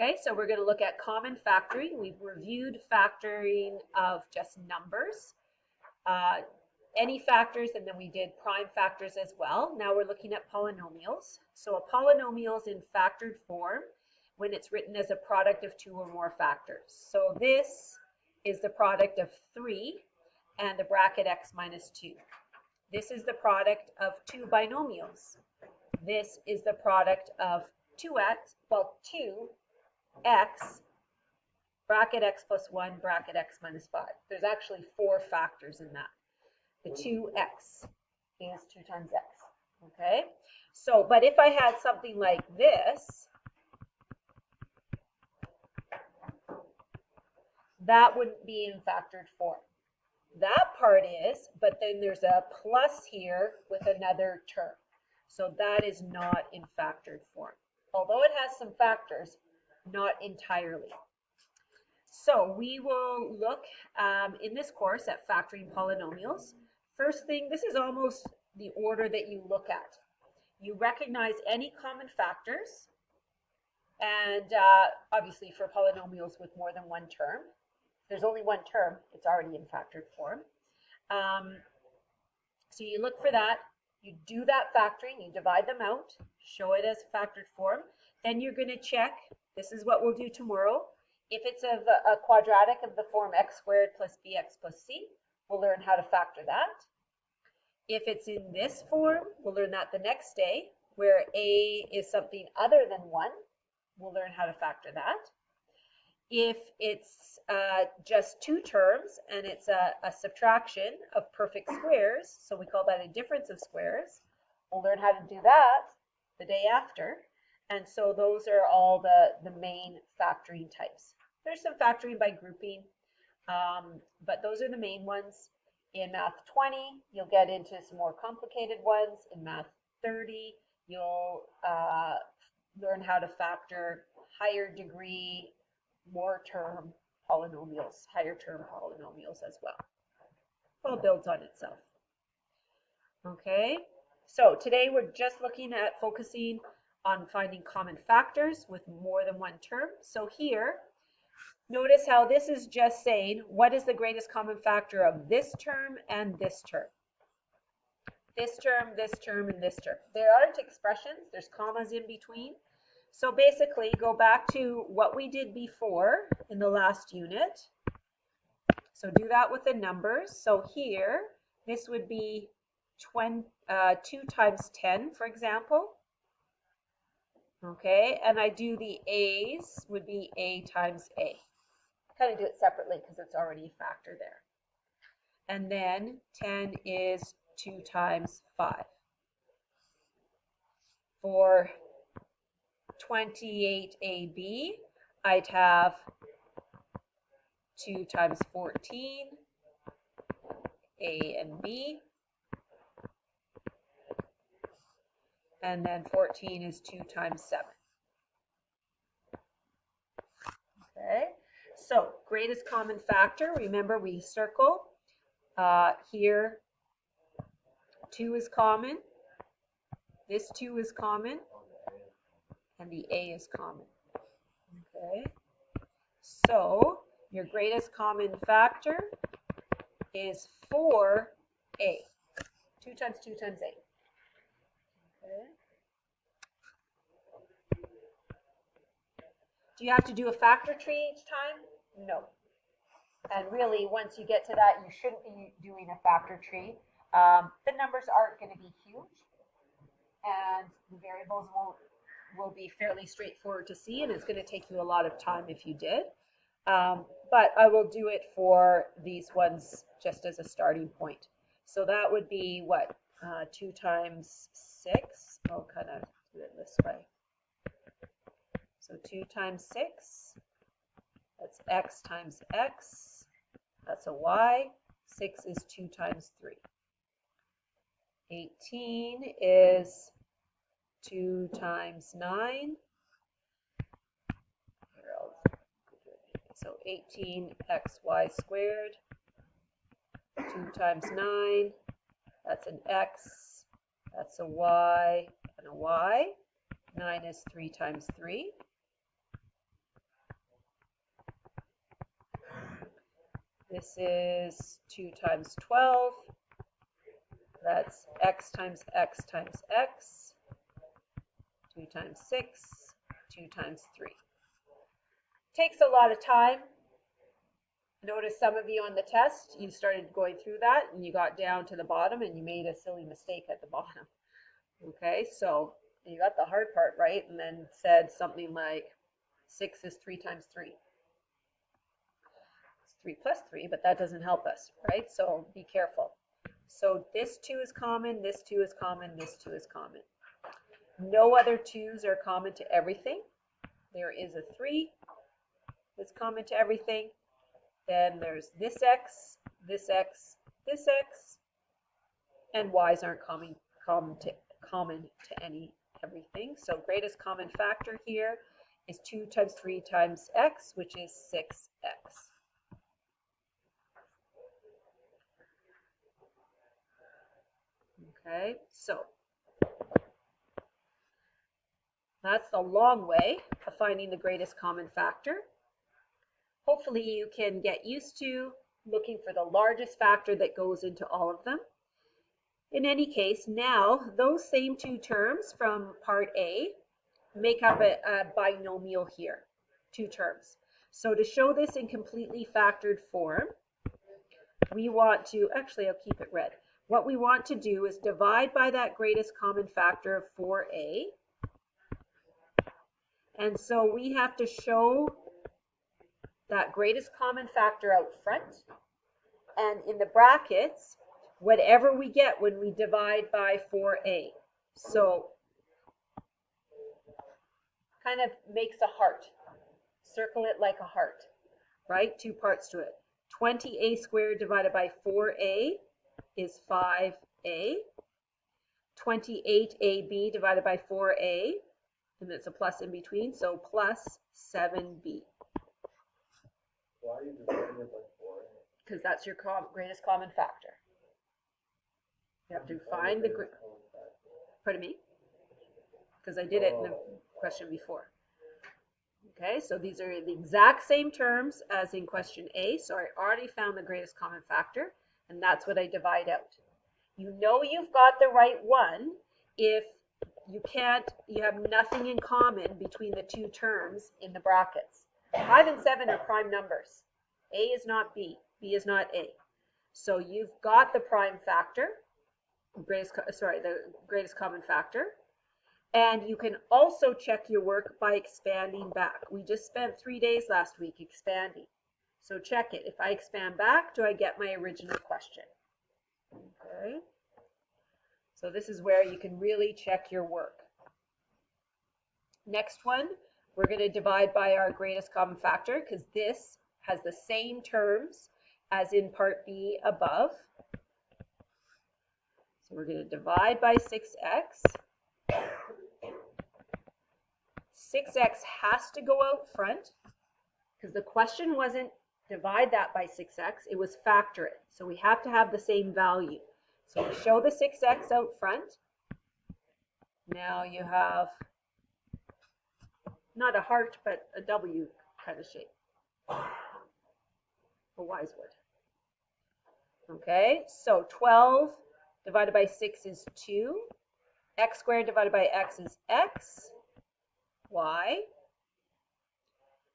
Okay, so we're going to look at common factoring. We've reviewed factoring of just numbers, any factors, and then we did prime factors as well. Now we're looking at polynomials. So a polynomial is in factored form when it's written as a product of two or more factors. So this is the product of 3 and the bracket x minus 2. This is the product of two binomials. This is the product of 2x, bracket x plus 1, bracket x minus 5. There's actually 4 factors in that. The 2x is 2 times x, okay? So, but if I had something like this, that wouldn't be in factored form. That part is, but then there's a plus here with another term. So that is not in factored form. Although it has some factors, not entirely. So we will look in this course at factoring polynomials. First thing, this is almost the order that you look at. You recognize any common factors, and obviously for polynomials with more than one term. If there's only one term, it's already in factored form. So you look for that, you do that factoring, you divide them out, show it as factored form, then you're going to check, this is what we'll do tomorrow, if it's of a quadratic of the form x squared plus bx plus c, we'll learn how to factor that. If it's in this form, we'll learn that the next day, where a is something other than 1, we'll learn how to factor that. If it's just 2 terms and it's a subtraction of perfect squares, so we call that a difference of squares, we'll learn how to do that the day after. And so those are all the main factoring types. There's some factoring by grouping, but those are the main ones. In Math 20, you'll get into some more complicated ones. In Math 30, you'll learn how to factor higher degree, more term polynomials, higher term polynomials as well. It all builds on itself. Okay, so today we're just looking at focusing on finding common factors with more than one term. So here, notice how this is just saying what is the greatest common factor of this term and this term. This term, and this term. There aren't expressions, there's commas in between. So basically, go back to what we did before in the last unit. So do that with the numbers. So here, this would be 2 times 10, for example. Okay, and I do the a's would be a times a. Kind of do it separately because it's already a factor there. And then 10 is 2 times 5. For 28ab, I'd have 2 times 14, a and b. And then 14 is 2 times 7. Okay, so greatest common factor, remember we circle. Here, 2 is common, this 2 is common, and the a is common. Okay, so your greatest common factor is 4a. 2 times 2 times a. Okay. Do you have to do a factor tree each time? No. And really, once you get to that, you shouldn't be doing a factor tree. The numbers aren't going to be huge, and the variables will be fairly straightforward to see, and it's going to take you a lot of time if you did. But I will do it for these ones just as a starting point. So that would be what? 2 times 6. I'll kind of do it this way. So 2 times 6, that's x times x, that's a y. 6 is 2 times 3. 18 is 2 times 9. So 18xy squared, 2 times 9, that's an x, that's a y, and a y. 9 is 3 times 3. This is 2 times 12. That's x times x times x. 2 times 6, 2 times 3. Takes a lot of time. Notice some of you on the test, you started going through that and you got down to the bottom and you made a silly mistake at the bottom. Okay, so you got the hard part right and then said something like 6 is 3 times 3. It's 3 plus 3, but that doesn't help us, right? So be careful. So this 2 is common, this 2 is common, this 2 is common. No other 2's are common to everything. There is a 3 that's common to everything. Then there's this x, this x, this x, and y's aren't common to everything. So greatest common factor here is 2 times 3 times x, which is 6x. Okay, so that's the long way of finding the greatest common factor. Hopefully you can get used to looking for the largest factor that goes into all of them. In any case, now those same 2 terms from part A make up a binomial here, 2 terms. So to show this in completely factored form, we want to, actually I'll keep it red. What we want to do is divide by that greatest common factor of 4a. And so we have to show that greatest common factor out front. And in the brackets, whatever we get when we divide by 4a. So kind of makes a heart. Circle it like a heart, right? 2 parts to it. 20a squared divided by 4a is 5a. 28ab divided by 4a, and it's a plus in between, so plus 7b. Why are you dividing it by 4? Because that's your greatest common factor. You have to find the pardon me? Because I did it in the question before. Okay, so these are the exact same terms as in question A. So I already found the greatest common factor, and that's what I divide out. You know you've got the right one if you have nothing in common between the 2 terms in the brackets. 5 and 7 are prime numbers. A is not B, B is not A. So you've got the prime factor, the greatest common factor. And you can also check your work by expanding back. We just spent 3 days last week expanding. So check it. If I expand back, do I get my original question? Okay. So this is where you can really check your work. Next one, we're going to divide by our greatest common factor because this has the same terms as in part B above. So we're going to divide by 6x. 6x has to go out front because the question wasn't divide that by 6x, it was factor it. So we have to have the same value. So we show the 6x out front. Now you have not a heart, but a W kind of shape. A wise wood. Okay, so 12 divided by 6 is 2. X squared divided by x is x. Y.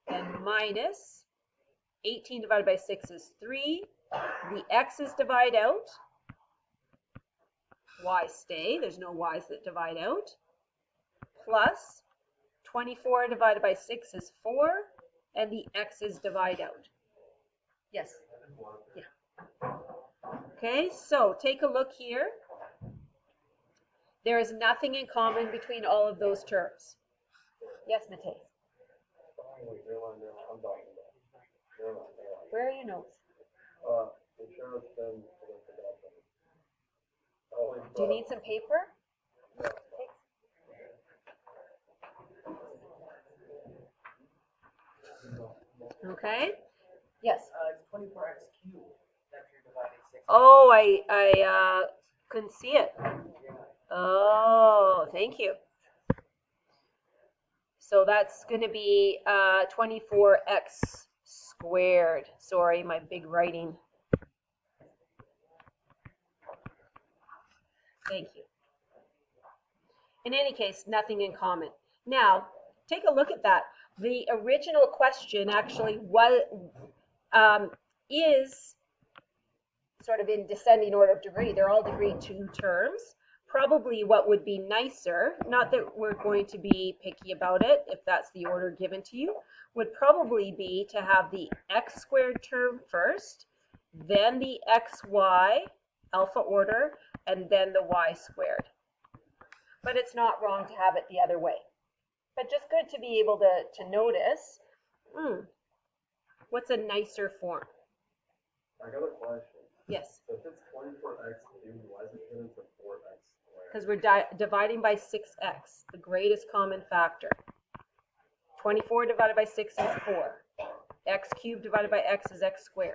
And minus 18 divided by 6 is 3. The x's divide out. Y stay. There's no y's that divide out. Plus 24 divided by 6 is 4. And the x's divide out. Yes? Yeah. Okay, so take a look here. There is nothing in common between all of those terms. Yes, Matei? Where are your notes? Do you need some paper? Okay. Yes. It's 24x cubed. Oh, I couldn't see it. Oh, thank you. So that's going to be 24x squared. Sorry, my big writing. Thank you. In any case, nothing in common. Now, take a look at that. The original question actually is sort of in descending order of degree. They're all degree 2 terms. Probably what would be nicer, not that we're going to be picky about it if that's the order given to you, would probably be to have the x squared term first, then the xy alpha order, and then the y squared. But it's not wrong to have it the other way. But just good to be able to notice, what's a nicer form? I got a question. Yes. So if it's 24x cubed, why is it turned into 4x squared? Because we're dividing by 6x, the greatest common factor. 24 divided by 6 is 4. X cubed divided by x is x squared.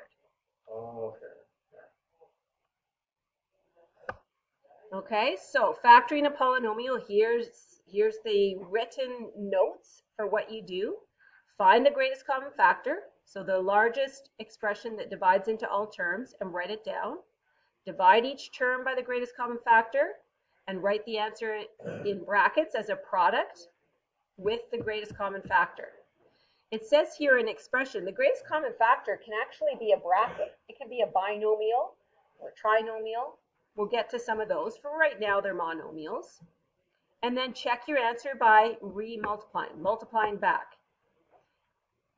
Oh, okay. Okay, so factoring a polynomial, here's the written notes for what you do. Find the greatest common factor, so the largest expression that divides into all terms, and write it down. Divide each term by the greatest common factor, and write the answer in brackets as a product with the greatest common factor. It says here in expression, the greatest common factor can actually be a bracket. It can be a binomial or a trinomial. We'll get to some of those. For right now, they're monomials. And then check your answer by re-multiplying, multiplying back.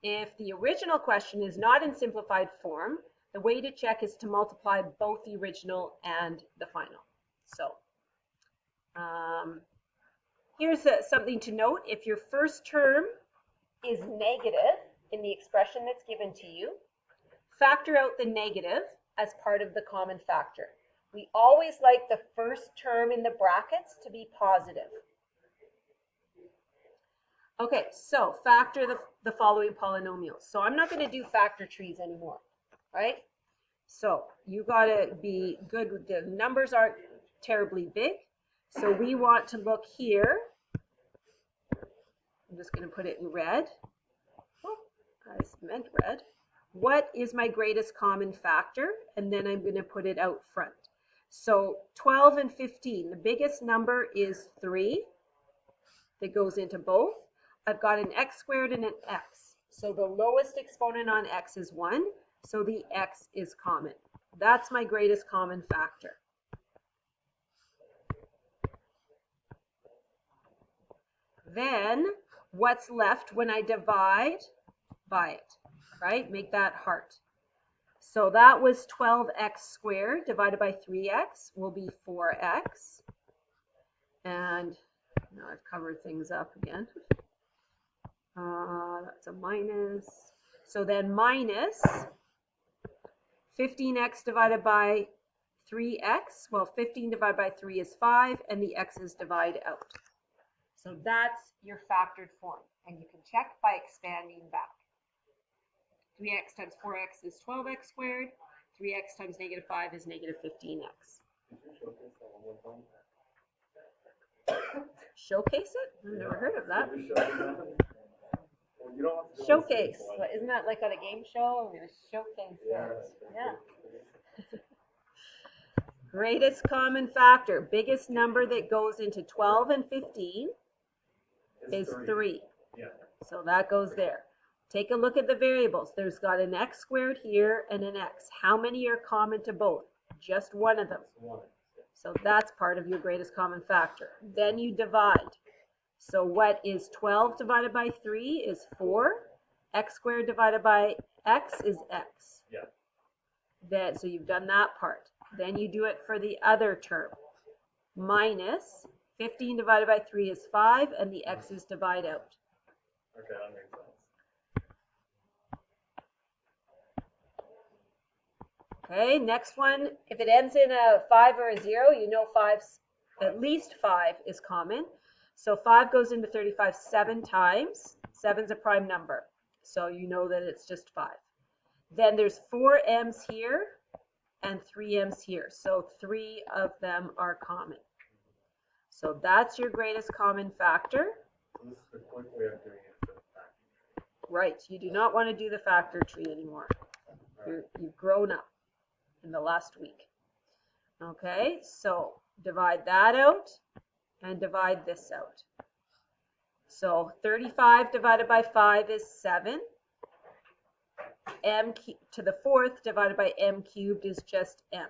If the original question is not in simplified form, the way to check is to multiply both the original and the final. So here's something to note. If your first term is negative in the expression that's given to you, factor out the negative as part of the common factor. We always like the first term in the brackets to be positive. Okay, so factor the following polynomials. So I'm not going to do factor trees anymore, right? So you got to be good with the numbers aren't terribly big. So we want to look here. I'm just going to put it in red. Oh, I meant red. What is my greatest common factor? And then I'm going to put it out front. So 12 and 15, the biggest number is 3 that goes into both. I've got an x squared and an x. So the lowest exponent on x is 1, so the x is common. That's my greatest common factor. Then what's left when I divide by it, right? Make that heart. So that was 12x squared divided by 3x will be 4x. And now I've covered things up again. That's a minus. So then minus 15x divided by 3x. Well, 15 divided by 3 is 5, and the x's divide out. So that's your factored form. And you can check by expanding back. 3x times 4x is 12x squared. 3x times negative 5 is negative 15x. Did you showcase that one more time? Showcase it? I've never heard of that. Did you showcase that? Well, you don't have to do Showcase. it. What, isn't that like on a game show? I'm going to showcase Yeah. this. Yeah. Greatest common factor. Biggest number that goes into 12 and 15 is 3. Yeah. So that goes there. Take a look at the variables. There's got an x squared here and an x. How many are common to both? Just one of them. So that's part of your greatest common factor. Then you divide. So what is 12 divided by 3 is 4. X squared divided by x is x. Yeah. Then, so you've done that part. Then you do it for the other term. Minus 15 divided by 3 is 5, and the x's divide out. Okay, that makes sense. Okay, next one, if it ends in a 5 or a 0, you know at least 5 is common. So 5 goes into 35 7 times. 7's a prime number, so you know that it's just 5. Then there's 4 m's here and 3 m's here, so 3 of them are common. So that's your greatest common factor. So this is the quick way of doing it for the factor. Right, you do not want to do the factor tree anymore. You've grown up in the last week. Okay, so divide that out and divide this out. So 35 divided by 5 is 7. M to the fourth divided by m cubed is just m.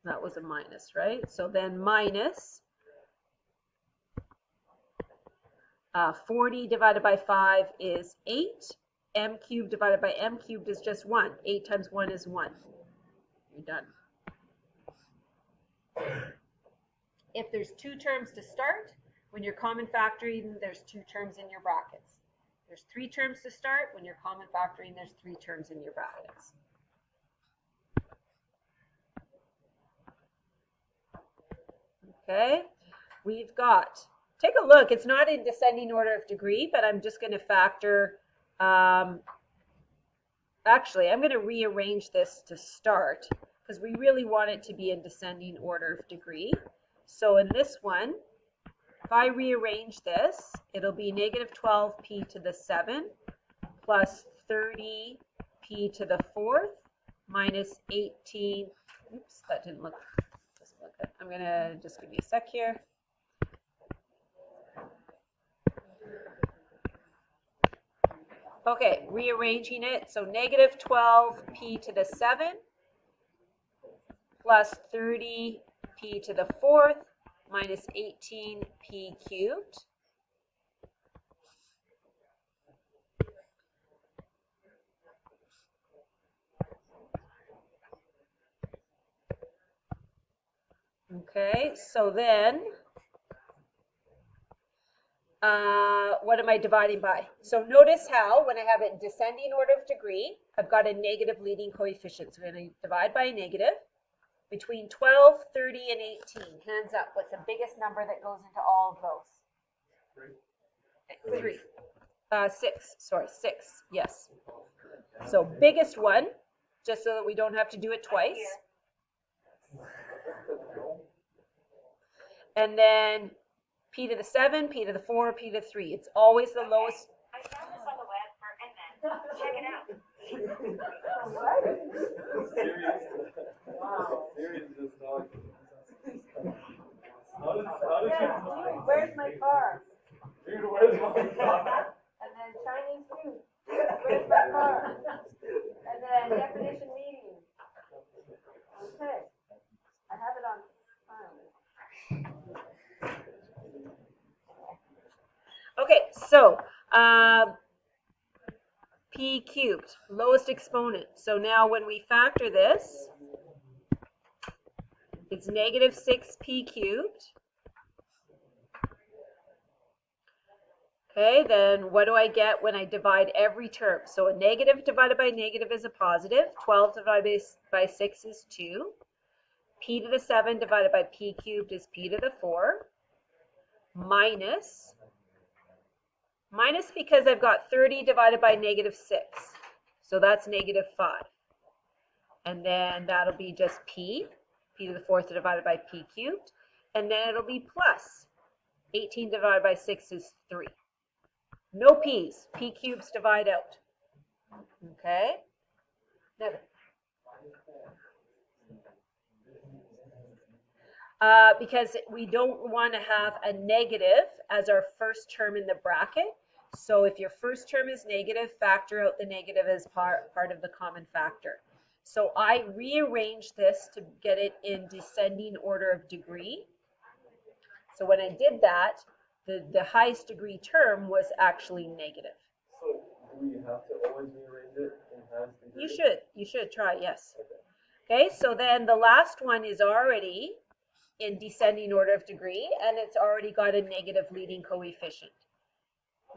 That was a minus, right? So then minus 40 divided by 5 is 8. M cubed divided by m cubed is just 1. 8 times 1 is 1. You're done. If there's two terms to start, when you're common factoring, there's two terms in your brackets. There's three terms to start. When you're common factoring, there's three terms in your brackets. Okay, we've got, take a look, it's not in descending order of degree, but I'm just going to factor, actually, I'm going to rearrange this to start, because we really want it to be in descending order of degree. So in this one, if I rearrange this, it'll be negative 12p to the 7 plus 30p to the 4th minus 18, oops, that didn't look, good. I'm going to just give me a sec here. Okay, rearranging it, so negative 12p to the 7 plus 30p to the 4th minus 18p cubed. Okay, so then, what am I dividing by? So notice how, when I have it in descending order of degree, I've got a negative leading coefficient. So I'm going to divide by a negative. Between 12, 30, and 18, hands up, what's the biggest number that goes into all of those? 3. 6, sorry, 6, yes. So biggest one, just so that we don't have to do it twice. And then p to the 7, p to the 4, p to the 3. It's always the lowest. I found this on the web for NMEN. Check it out. Wow. Serious just talking. How does Where's my car? Dude, where's my car? And then Chinese food. Where's my car? And then definition meeting. Okay. I have it on file. Okay, so p cubed, lowest exponent. So now when we factor this, it's negative 6p cubed. Okay, then what do I get when I divide every term? So a negative divided by negative is a positive. 12 divided by 6 is 2. P to the 7 divided by p cubed is p to the 4. Minus because I've got 30 divided by negative 6. So that's negative 5. And then that'll be just p to the 4th divided by p cubed. And then it'll be plus 18 divided by 6 is 3. No p's. P cubes divide out. Okay? Never. Because we don't want to have a negative as our first term in the bracket. So if your first term is negative, factor out the negative as part of the common factor. So I rearranged this to get it in descending order of degree. So when I did that, the highest degree term was actually negative. So do we have to always rearrange it in highest degree? You should try, yes. Okay, so then the last one is already in descending order of degree, and it's already got a negative leading coefficient.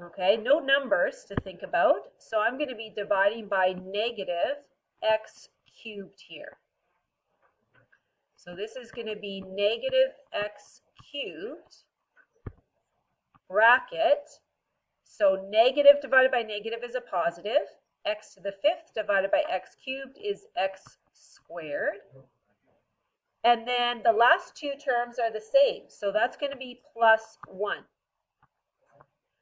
Okay, no numbers to think about, so I'm going to be dividing by negative x cubed here. So this is going to be negative x cubed bracket. So negative divided by negative is a positive. X to the 5th divided by x cubed is x squared. And then the last two terms are the same. So that's going to be plus 1.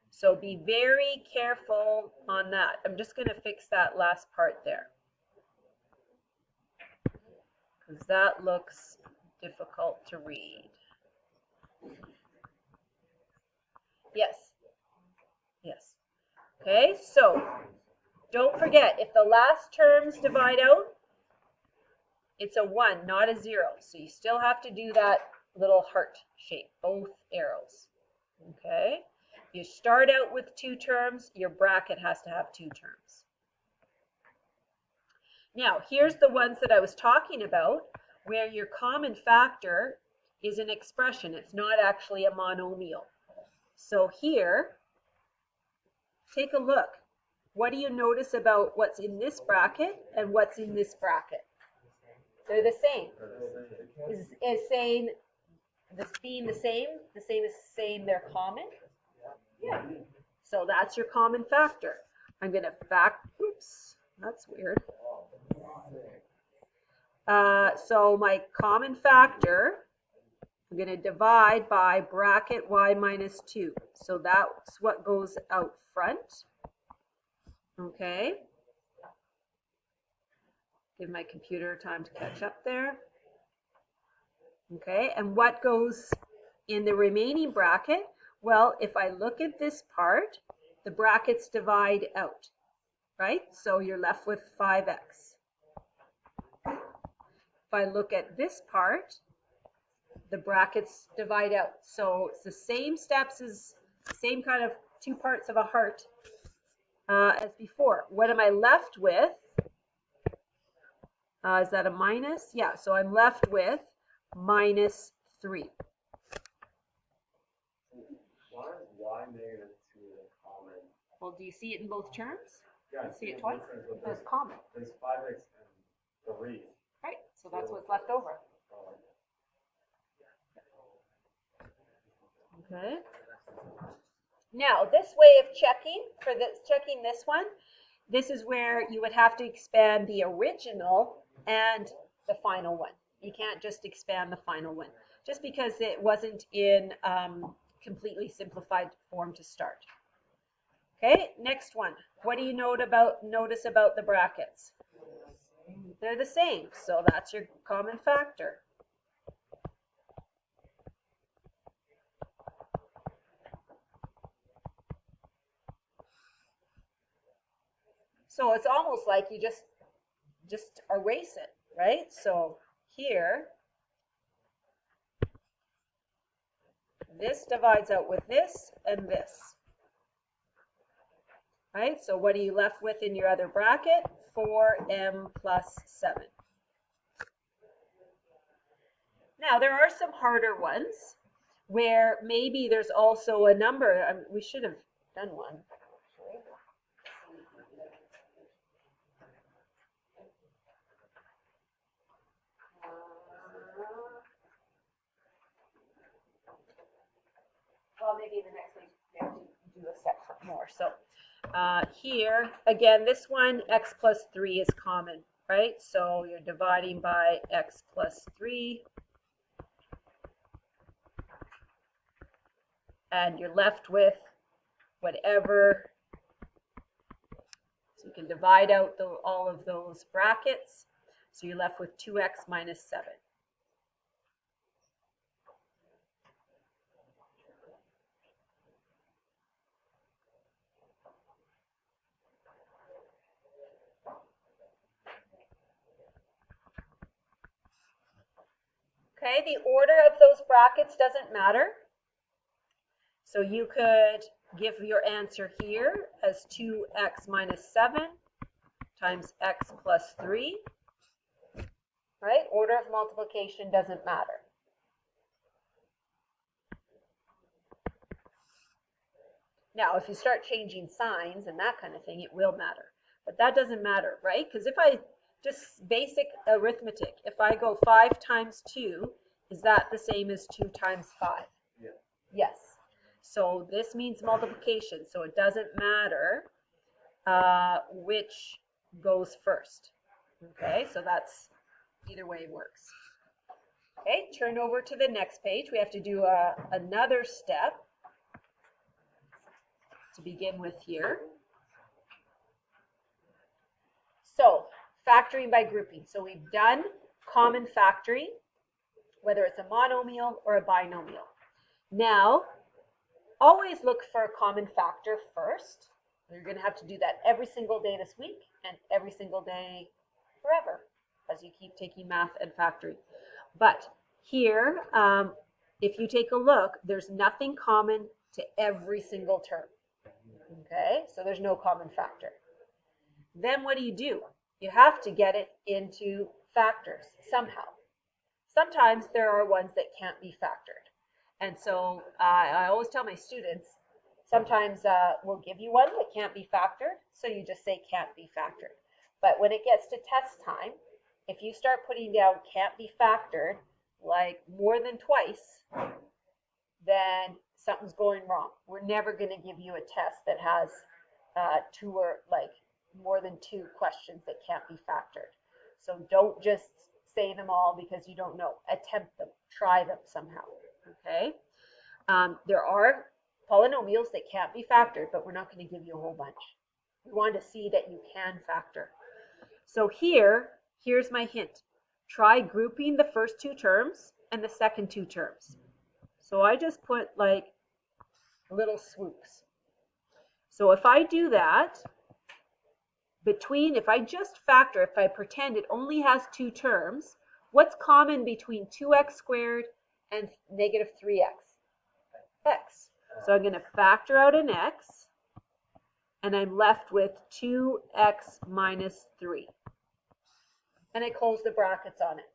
So be very careful on that. I'm just going to fix that last part there, because that looks difficult to read. Yes. Yes. Okay, so don't forget, if the last terms divide out, it's a 1, not a 0. So you still have to do that little heart shape, both arrows. Okay? You start out with 2 terms, your bracket has to have 2 terms. Now, here's the ones that I was talking about, where your common factor is an expression. It's not actually a monomial. So here, take a look. What do you notice about what's in this bracket and what's in this bracket? They're the same. Is saying this being the same as saying they're common? Yeah. So that's your common factor. I'm going to oops, that's weird. So my common factor, I'm going to divide by bracket y minus 2. So that's what goes out front. Okay. Give my computer time to catch up there. Okay, and what goes in the remaining bracket? Well, if I look at this part, the brackets divide out, right? So you're left with 5x. If I look at this part, the brackets divide out. So it's the same steps as, same kind of 2 parts of a heart as before. What am I left with? Is that a minus? Yeah, so I'm left with minus 3. Why is y negative 2 common? Well, do you see it in both terms? Yeah, You see it twice? It's common. There's 5x and 3. Right, so that's what's left over. Okay. Now, this way of checking, checking this one, this is where you would have to expand the original and the final one. You can't just expand the final one, just because it wasn't in completely simplified form to start. Okay, next one. What do you notice about the brackets? They're the same, so that's your common factor. So it's almost like you just erase it, right? So here, this divides out with this and this, right? So what are you left with in your other bracket? 4m plus 7. Now, there are some harder ones where maybe there's also a number. We should have done one. Well, maybe the next week we have to do a step more. So here, again, this one, x plus 3 is common, right? So you're dividing by x plus 3. And you're left with whatever. So you can divide out all of those brackets. So you're left with 2x minus 7. Okay, the order of those brackets doesn't matter. So you could give your answer here as 2x minus 7 times x plus 3, right? Order of multiplication doesn't matter. Now, if you start changing signs and that kind of thing, it will matter. But that doesn't matter, right? Because if I just basic arithmetic, if I go 5 times 2, is that the same as 2 times 5? Yeah. Yes. So this means multiplication, so it doesn't matter which goes first. Okay, so that's either way works. Okay, turn over to the next page. We have to do another step to begin with here. So, factoring by grouping. So we've done common factoring, whether it's a monomial or a binomial. Now, always look for a common factor first. You're going to have to do that every single day this week and every single day forever as you keep taking math and factoring. But here, if you take a look, there's nothing common to every single term. Okay, so there's no common factor. Then what do? You have to get it into factors somehow. Sometimes there are ones that can't be factored. And so I always tell my students, sometimes we'll give you one that can't be factored, so you just say can't be factored. But when it gets to test time, if you start putting down can't be factored, like more than twice, then something's going wrong. We're never going to give you a test that has two or like more than two questions that can't be factored. So don't just say them all because you don't know. Attempt them. Try them somehow. Okay? There are polynomials that can't be factored, but we're not going to give you a whole bunch. We want to see that you can factor. So here's my hint. Try grouping the first two terms and the second two terms. So I just put like little swoops. So if I do that, if I just factor, if I pretend it only has two terms, what's common between 2x squared and negative 3x? X. So I'm going to factor out an x, and I'm left with 2x minus 3. And I close the brackets on it.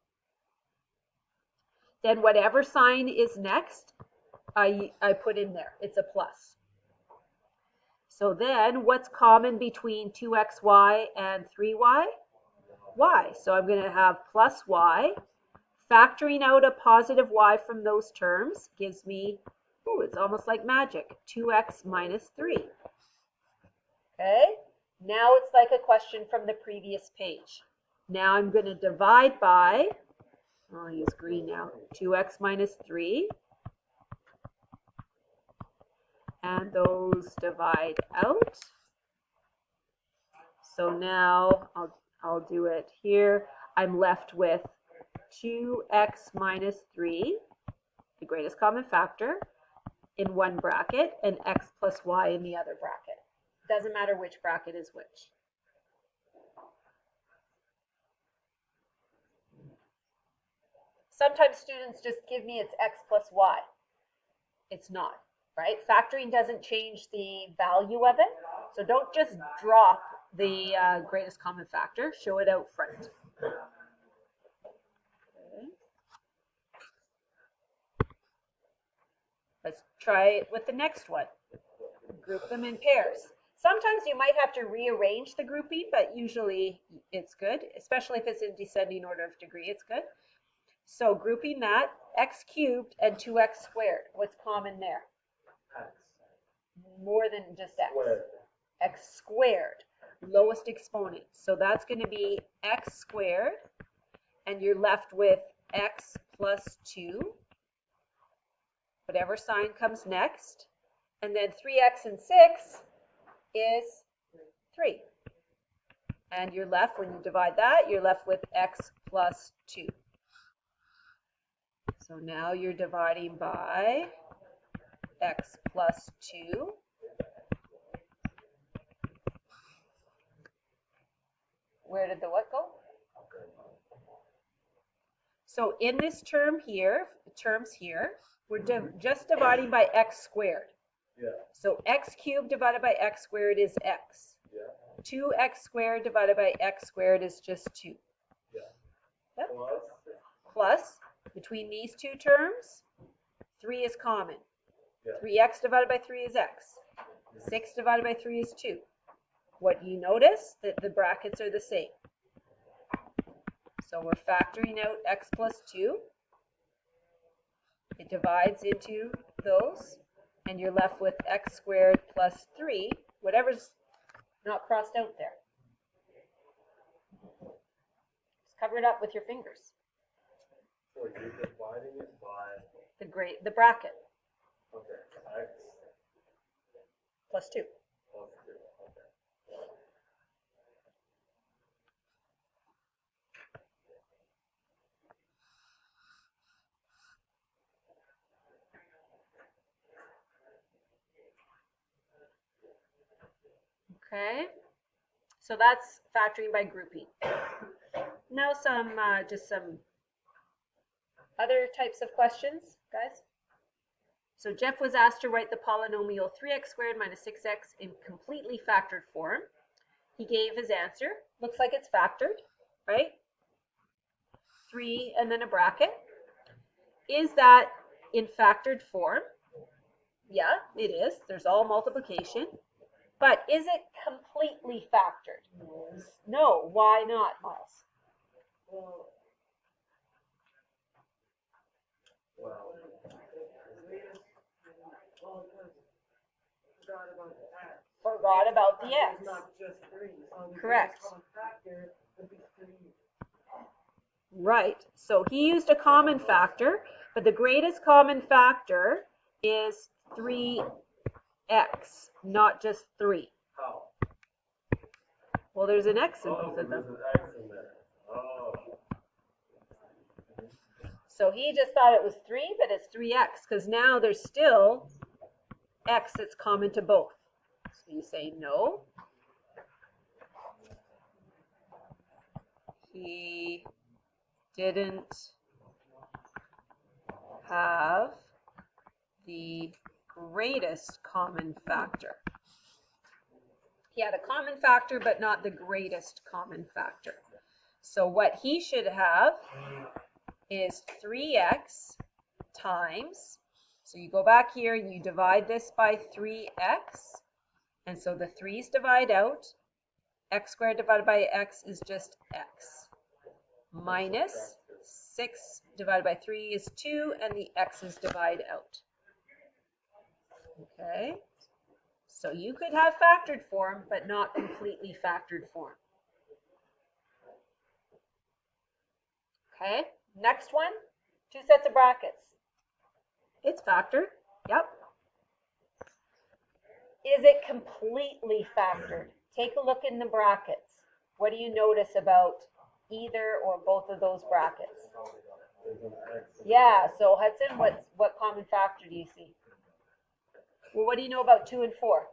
Then whatever sign is next, I put in there. It's a plus. So then what's common between 2xy and 3y? Y. So I'm going to have plus y. Factoring out a positive y from those terms gives me, it's almost like magic, 2x minus 3. Okay, now it's like a question from the previous page. Now I'm going to divide by, I'll use green now, 2x minus 3. And those divide out. So now I'll do it here. I'm left with 2x minus 3, the greatest common factor, in one bracket, and x plus y in the other bracket. Doesn't matter which bracket is which. Sometimes students just give me it's x plus y. It's not. Right? Factoring doesn't change the value of it. So don't just drop the greatest common factor. Show it out front. Okay. Let's try it with the next one. Group them in pairs. Sometimes you might have to rearrange the grouping, but usually it's good, especially if it's in descending order of degree, it's good. So grouping that, x cubed and 2x squared. What's common there? More than just x. Squared. X squared, lowest exponent. So that's going to be x squared, and you're left with x plus 2, whatever sign comes next. And then 3x and 6 is 3. And you're left, when you divide that, you're left with x plus 2. So now you're dividing by x plus 2. Where did the what go? So in this terms here, we're just dividing by x squared. Yeah. So x cubed divided by x squared is x. Yeah. 2x squared divided by x squared is just 2. Yeah. Yep. Plus. Plus, between these two terms, 3 is common. Yeah. 3x divided by 3 is x. 6 divided by 3 is 2. What you notice, that the brackets are the same. So we're factoring out x plus 2. It divides into those, and you're left with x squared plus 3, whatever's not crossed out there. Just cover it up with your fingers. So you're dividing it by, the bracket, okay, x plus 2. plus 2, okay. Okay, so that's factoring by grouping. Now just some other types of questions, guys. So Jeff was asked to write the polynomial 3x squared minus 6x in completely factored form. He gave his answer. Looks like it's factored, right? 3 and then a bracket. Is that in factored form? Yeah, it is. There's all multiplication. But is it completely factored? No. Why not, Miles? Well, Forgot about the x. Not just 3. So the Correct. common factor would be 3. Right. So he used a common factor, but the greatest common factor is 3x, not just 3. how? Well, there's an x in Oh, both of them. there's an x in there. Oh. So he just thought it was 3, but it's 3x, because now there's still x that's common to both. So you say no. He didn't have the greatest common factor. He had a common factor, but not the greatest common factor. So what he should have is 3x times, so you go back here and you divide this by 3x, and so the 3's divide out, x squared divided by x is just x, minus 6 divided by 3 is 2, and the x's divide out. Okay, so you could have factored form, but not completely factored form. Okay, next one, 2 sets of brackets. It's factored, yep. Is it completely factored? Take a look in the brackets. What do you notice about either or both of those brackets? There's an x. Yeah, so Hudson, what common factor do you see? Well, what do you know about 2 and 4?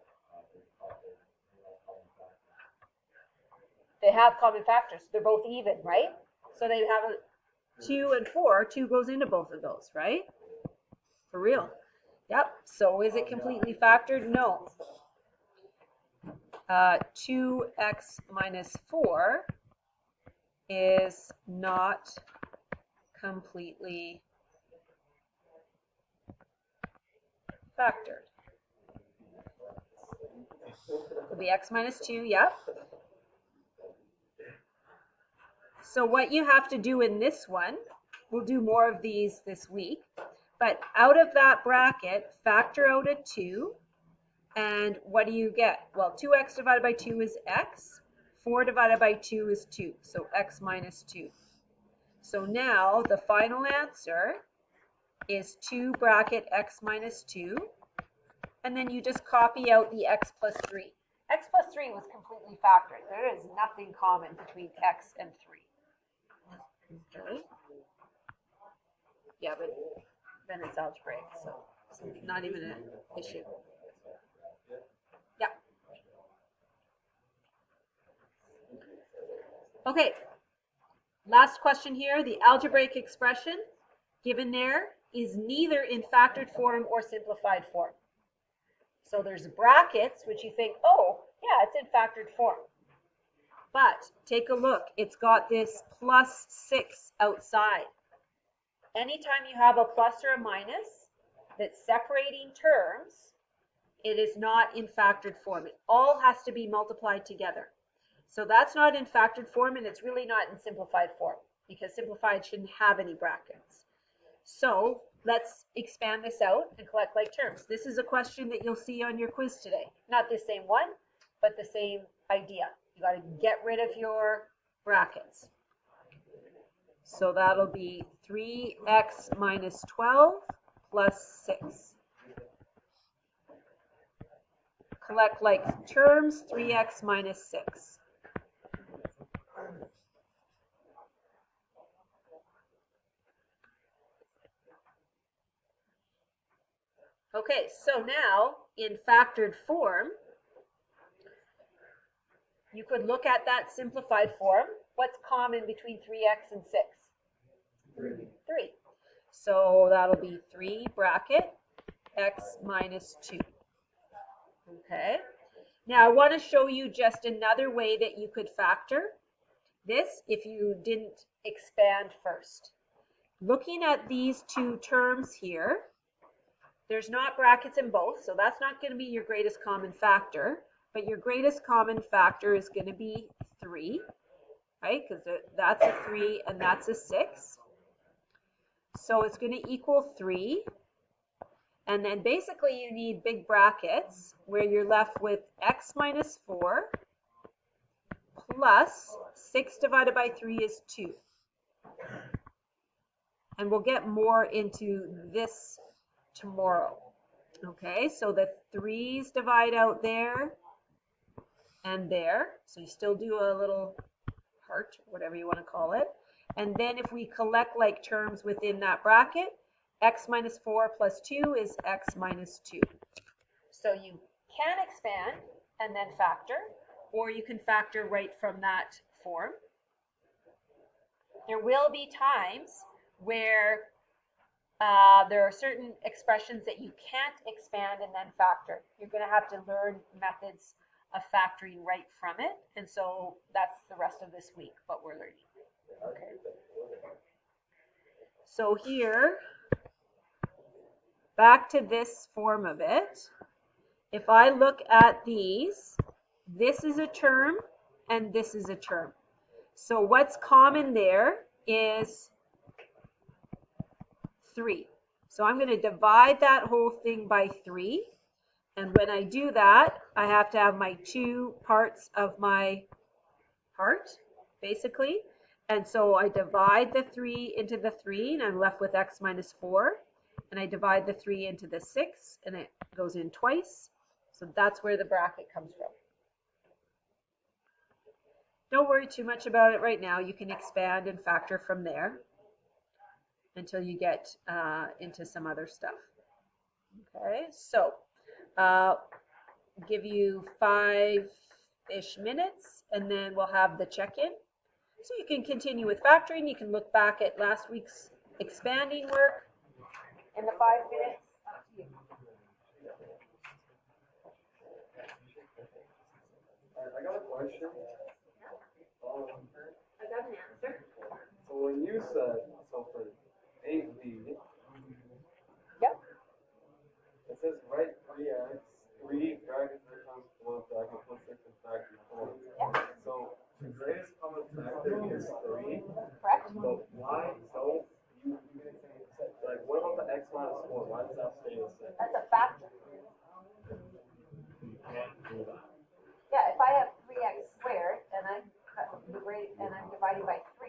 They have common factors. They're both even, right? So they have a 2 and 4. 2 goes into both of those, right? For real. Yep. So is it completely factored? No. 2x minus 4 is not completely factored. It'll be x minus 2, yep. So what you have to do in this one, we'll do more of these this week, but out of that bracket, factor out a 2, and what do you get? Well, 2x divided by 2 is x, 4 divided by 2 is 2, so x minus 2. So now the final answer is 2 bracket x minus 2, and then you just copy out the x plus 3. X plus 3 was completely factored. There is nothing common between x and 3. Okay. Yeah, but then it's algebraic, so it's not even an issue. Yeah. Okay. Last question here. The algebraic expression given there is neither in factored form or simplified form. So there's brackets, which you think, oh, yeah, it's in factored form. But take a look. It's got this plus 6 outside. Anytime you have a plus or a minus that's separating terms, it is not in factored form. It all has to be multiplied together. So that's not in factored form, and it's really not in simplified form, because simplified shouldn't have any brackets. So let's expand this out and collect like terms. This is a question that you'll see on your quiz today. Not the same one, but the same idea. You got to get rid of your brackets. So that'll be 3x minus 12 plus 6. Collect like terms, 3x minus 6. Okay, so now in factored form, you could look at that simplified form. What's common between 3x and 6? 3. So that'll be 3 bracket x minus 2. Okay. Now I want to show you just another way that you could factor this if you didn't expand first. Looking at these two terms here, there's not brackets in both, so that's not going to be your greatest common factor, but your greatest common factor is going to be 3, right? Because that's a 3 and that's a 6. So it's going to equal 3. And then basically you need big brackets where you're left with x minus 4 plus 6 divided by 3 is 2. And we'll get more into this tomorrow. Okay, so the 3's divide out there and there. So you still do a little heart, whatever you want to call it. And then if we collect like terms within that bracket, x minus 4 plus 2 is x minus 2. So you can expand and then factor, or you can factor right from that form. There will be times where there are certain expressions that you can't expand and then factor. You're going to have to learn methods of factoring right from it, and so that's the rest of this week, what we're learning. Okay. So here, back to this form of it, if I look at these, this is a term and this is a term. So what's common there is 3. So I'm going to divide that whole thing by 3. And when I do that, I have to have my 2 parts of my part, basically. And so I divide the 3 into the 3, and I'm left with x minus 4. And I divide the 3 into the 6, and it goes in twice. So that's where the bracket comes from. Don't worry too much about it right now. You can expand and factor from there until you get into some other stuff. Okay, so give you 5-ish minutes, and then we'll have the check-in. So you can continue with factoring. You can look back at last week's expanding work in the 5 minutes. Up to you. I got a question. I got an answer. So when you said, so for 8B, Yep. it says write 3x, 3 brackets times 4 bracket plus 6 is factor 4. Yep. So the greatest common factor is 3. Correct. But why? So you like what about the x minus 4? Why does that stay the same? That's a factor. You can't do that. Yeah, if I have 3x squared and I'm dividing by 3,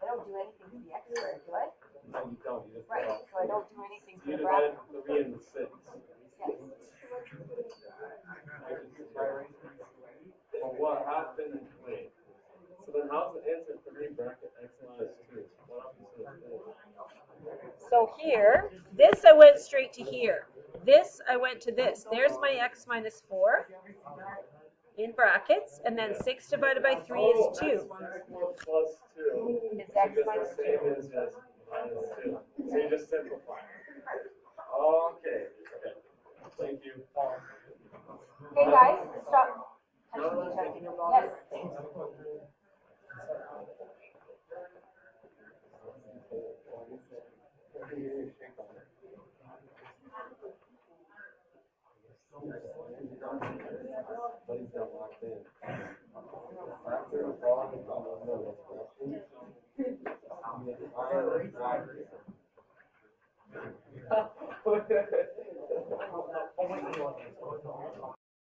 I don't do anything to the x squared, do I? No, you don't. You just Right. divide. So I don't do anything to You the divided bracket. 3 into 6. Yes. But what happened? Wait. So then how's the answer 3 bracket x minus 2? What happens to the 4? So here, this I went straight to here. This I went to this. There's my x minus 4 in brackets, and then 6 divided by 3 is 2. X minus 4 plus 2 It's x just minus the same 2. as just minus 2. So you just simplify. Okay. Okay. Thank you. Okay, guys, stop touching each other. Yes. But he's not locked in. After the problem, I'm